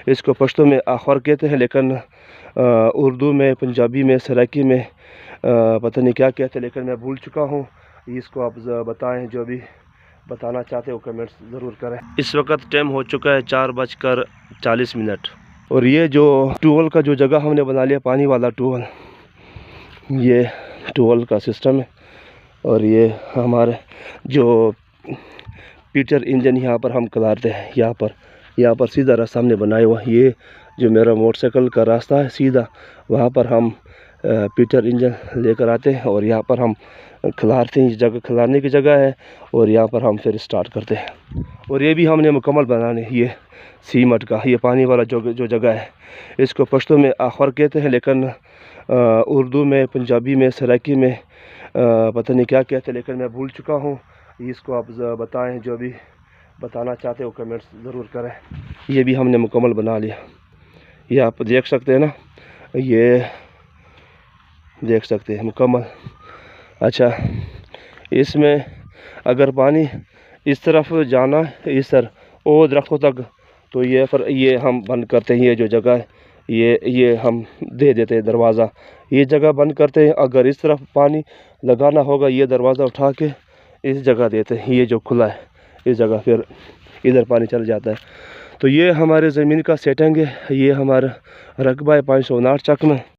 इसको पश्तो में आखर कहते हैं, लेकिन उर्दू में, पंजाबी में, सराइकी में पता नहीं क्या कहते हैं, लेकिन मैं भूल चुका हूँ। इसको आप बताएं, जो भी बताना चाहते हो कमेंट्स ज़रूर करें। इस वक्त टाइम हो चुका है 4:40 और ये जो ट्यूबवेल का जो जगह हमने बना लिया, पानी वाला ट्यूबवेल, ये ट्यूबवेल का सिस्टम है। और ये हमारे जो पीटर इंजन यहाँ पर हम खिलाते हैं, यहाँ पर सीधा रास्ता हमने बनाया हुआ। ये जो मेरा मोटरसाइकिल का रास्ता है सीधा, वहाँ पर हम पीटर इंजन लेकर आते हैं और यहाँ पर हम खिलाते हैं। इस जगह खिलाने की जगह है और यहाँ पर हम फिर स्टार्ट करते हैं। और ये भी हमने मुकम्मल बनाने, ये सीमेंट का, ये पानी वाला जो जगह है, इसको पश्तो में आखर कहते हैं, लेकिन उर्दू में, पंजाबी में, सराइकी में पता नहीं क्या कहते हैं, लेकिन मैं भूल चुका हूँ। इसको आप बताएं, जो भी बताना चाहते हो कमेंट्स ज़रूर करें। ये भी हमने मुकम्मल बना लिया, ये आप देख सकते हैं ना, ये देख सकते हैं मुकम्मल। अच्छा, इसमें अगर पानी इस तरफ जाना है, इस तरफ और दरख्तों तक, तो ये हम बंद करते हैं। ये जो जगह है, ये हम दे देते हैं दरवाज़ा, ये जगह बंद करते हैं। अगर इस तरफ पानी लगाना होगा, ये दरवाज़ा उठा के इस जगह देते हैं। ये जो खुला है इस जगह, फिर इधर पानी चल जाता है। तो ये हमारे ज़मीन का सेटिंग है। ये हमारा रकबा है 559 चक में।